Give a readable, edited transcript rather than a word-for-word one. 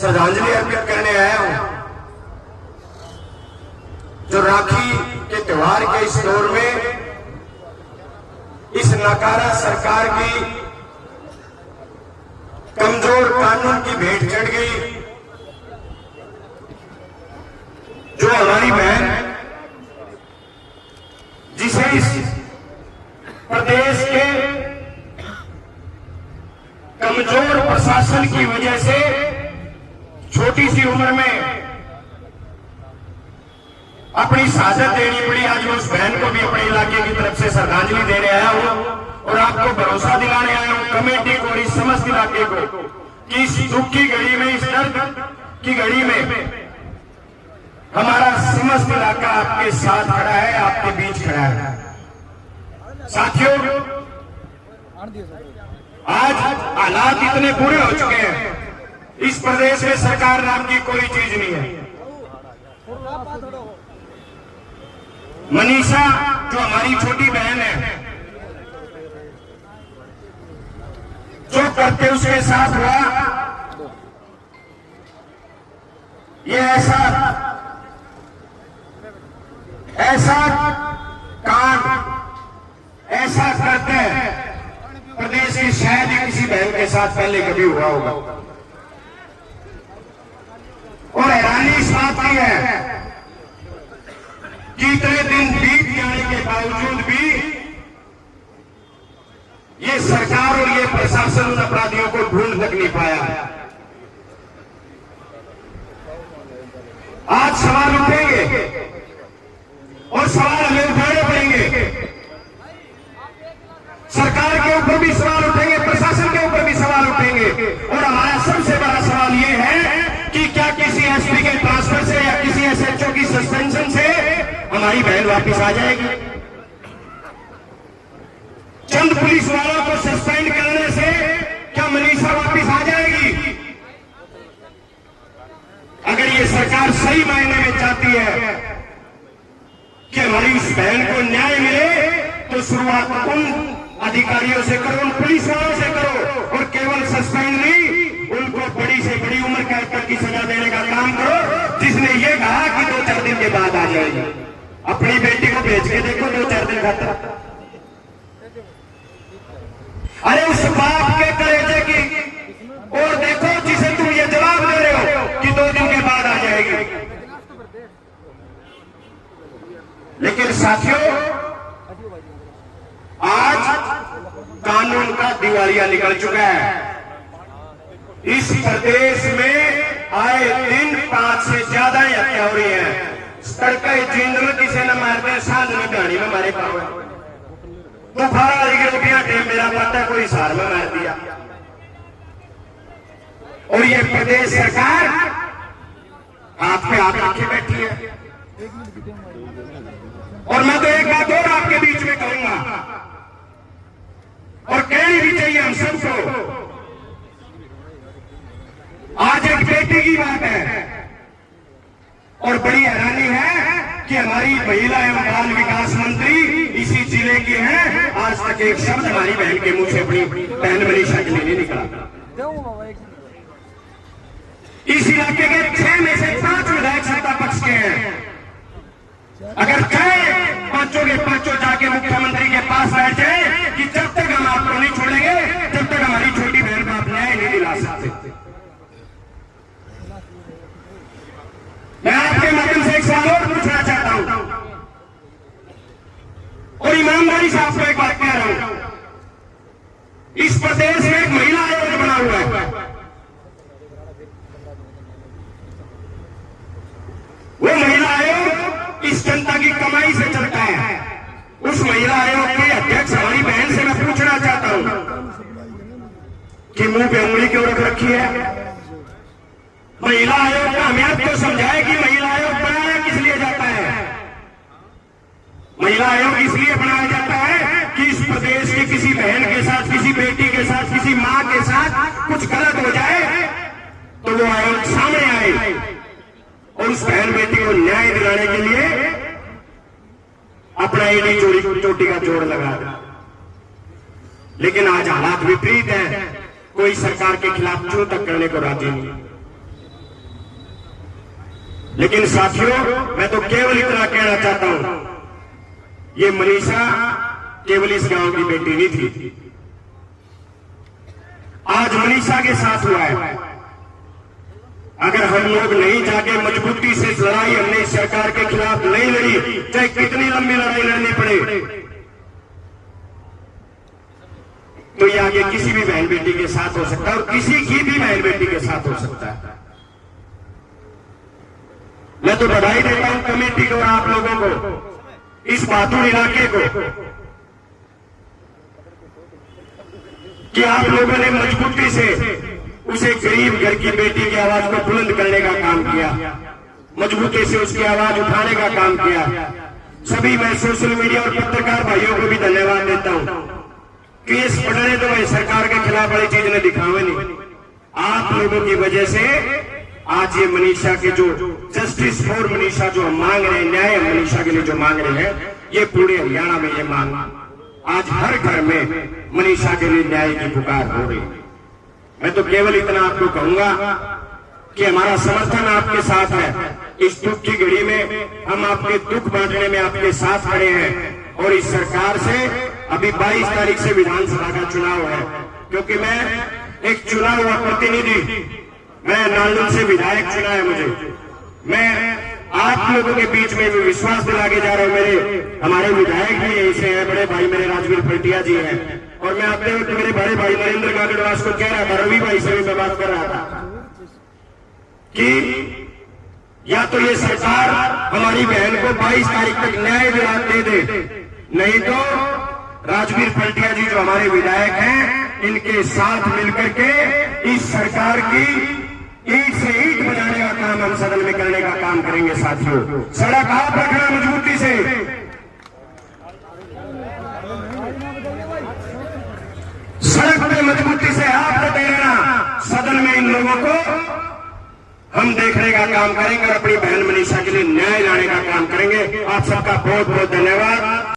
श्रद्धांजलि अर्पित करने आया हूं। जो राखी के त्योहार के इस दौर में इस नकारा सरकार की कमजोर कानून की भेंट चढ़ गई, जो हमारी बहन जिसे इस प्रदेश के कमजोर प्रशासन की वजह से छोटी सी उम्र में अपनी शहादत देनी पड़ी, आज मैं उस बहन को भी अपने इलाके की तरफ से श्रद्धांजलि देने आया हूं और आपको भरोसा दिलाने आया हूं, कमेटी को और इस समस्त इलाके को, कि इस दुख की घड़ी में, इस दर्द की घड़ी में हमारा समस्त इलाका आपके साथ खड़ा है, आपके बीच खड़ा है। साथियों, आज हालात इतने बुरे हो चुके हैं, इस प्रदेश में सरकार नाम की कोई चीज नहीं है। मनीषा जो हमारी छोटी बहन है, जो करते उसके साथ हुआ, ये ऐसा कांड, ऐसा करते प्रदेश की शायद ही किसी बहन के साथ पहले कभी हुआ होगा। और हैरानी इस बात की है कि इतने दिन बीत जाने के बावजूद भी ये सरकार और ये प्रशासन उन अपराधियों को ढूंढ तक नहीं पाया। आज सवाल उठेंगे और सवाल हमें उठाने पड़ेंगे। सरकार के ऊपर भी सवाल उठेंगे, प्रशासन के ऊपर भी सवाल उठेंगे, और हमारा सबसे बड़ा सवाल ये है कि क्या किसी एसपी के ट्रांसफर से या किसी एसएचओ की सस्पेंशन से हमारी बहन वापस आ जाएगी? चंद पुलिस वालों को सस्पेंड करने से क्या मनीषा वापस आ जाएगी? अगर ये सरकार सही मायने में चाहती है कि हमारी उस बहन को न्याय मिले, तो शुरुआत उन अधिकारियों से करो, उन पुलिस वालों से करो, और केवल सस्पेंड नहीं, उनको बड़ी से बड़ी उम्र कैद तक की सजा देने का काम करो, जिसने ये कहा कि 2-4 दिन के बाद आ जाएगी। अपनी बेटी को भेज के देखो 2-4 दिन खातर। अरे उस बाप के कलेजे की और देखो जिसे तुम ये जवाब दे रहे हो कि 2 दिन के बाद आ जाएगी। लेकिन साथियों, आज कानून का दिवालिया निकल चुका है। इस प्रदेश में आए दिन 5 से ज्यादा हत्या हो रही है। तड़का जींद में किसी ने मारते हैं, सांझ में गाड़ी में मारे पाओ, दोपहर रुपया टेम मेरा पता कोई सार में मार दिया। और ये प्रदेश सरकार हाथ पे हाथ रखे बैठी है। और मैं तो एक बात और आपके बीच में कहूंगा, और कहनी भी चाहिए हम सबको। आज एक बेटी की बात है, और बड़ी हैरानी है कि हमारी महिला एवं बाल विकास मंत्री इसी जिले की हैं। आज तक एक शब्द हमारी बहन के मुंह से अपनी बहन मनीषा के लिए नहीं निकला। इस इलाके के 6 में से 5 विधायक सत्ता पक्ष के हैं। अगर कहे पांचों के पांचों जाके मुख्यमंत्री के पास बैठ जाए कि जब तक हम आपको नहीं छोड़ेंगे, जब तक हमारी छोटी बहन का आप न्याय नहीं दिला सकते। मैं आपके माध्यम से एक सवाल और पूछना चाहता हूं, और ईमानदारी से आपको एक बात कह रहा हूं। इस प्रदेश में एक महिला आयोग बना हुआ है। वो महिला आयोग इस जनता की कमाई से चलता है। उस महिला आयोग के अध्यक्ष हमारी बहन से मैं पूछना चाहता हूं कि मुंह पे उंगली क्यों रख रखी है? महिला आयोग का अहमियत तो समझाए कि महिला आयोग बनाया किस लिए जाता है। महिला आयोग इसलिए बनाया जाता है कि इस प्रदेश की किसी बहन के साथ, किसी बेटी के साथ, किसी मां के साथ कुछ गलत हो जाए तो वो आयोग सामने आए और उस बहन बेटी को न्याय दिलाने के लिए अपना एडी चोटी का जोड़ लगा दे। लेकिन आज हालात विपरीत है, कोई सरकार के खिलाफ चूं तक करने को राजी नहीं। लेकिन साथियों, मैं तो केवल इतना कहना चाहता हूं, ये मनीषा केवल इस गांव की बेटी नहीं थी, आज मनीषा के साथ हुआ है। अगर हम लोग नहीं जाके मजबूती से लड़ाई हमने इस सरकार के खिलाफ नहीं लड़ी, चाहे कितनी लंबी लड़ाई लड़नी पड़े, तो ये आगे किसी भी बहन बेटी के साथ हो सकता है और किसी की भी बहन बेटी के साथ हो सकता है। मैं तो बधाई देता हूं कमेटी को और आप लोगों को, इस बहादुर इलाके को, कि आप लोगों ने मजबूती से उसे गरीब घर की बेटी की आवाज को बुलंद करने का काम किया, मजबूती से उसकी आवाज उठाने का काम किया। सभी मैं सोशल मीडिया और पत्रकार भाइयों को भी धन्यवाद देता हूं कि इस पढ़ने तो भाई सरकार के खिलाफ वाली चीज ने दिखावे नहीं। आप लोगों की वजह से आज ये मनीषा के जो जस्टिस फॉर मनीषा जो हम मांग रहे हैं, न्याय मनीषा के लिए जो मांग रहे हैं, ये पूरे हरियाणा में ये मांग आज हर घर में मनीषा के लिए न्याय की पुकार हो रही है। मैं तो केवल इतना आपको कहूंगा कि हमारा समर्थन आपके साथ है। इस दुख की घड़ी में हम आपके दुख बांटने में आपके साथ खड़े हैं और इस सरकार से अभी 22 तारीख से विधानसभा का चुनाव है, क्योंकि मैं एक चुना हुआ प्रतिनिधि, मैं नालंदा से विधायक चुना है मुझे। मैं आप लोगों के बीच में भी विश्वास दिला के जा रहा हूं। हमारे विधायक भी यहीं से हैं, बड़े भाई मेरे राजवीर फल्टिया जी हैं, और मैं अपने वक्त मेरे बड़े भाई नरेंद्र गागड़वास को कह रहा था, रवि भाई से भी मैं बात कर रहा था कि या तो ये सरकार हमारी बहन को 22 तारीख तक न्याय दे दे, नहीं तो राजवीर फल्टिया जी जो हमारे विधायक हैं, इनके साथ मिलकर के इस सरकार की ईट से ईट बजाने का काम हम सदन में करने का काम करेंगे। साथियों, सड़क आप रखना मजबूती से, सड़क पे मजबूती से आप रखे रहना। सदन में इन लोगों को हम देखने का काम करेंगे और अपनी बहन मनीषा के लिए न्याय लाने का काम करेंगे। आप सबका बहुत बहुत धन्यवाद।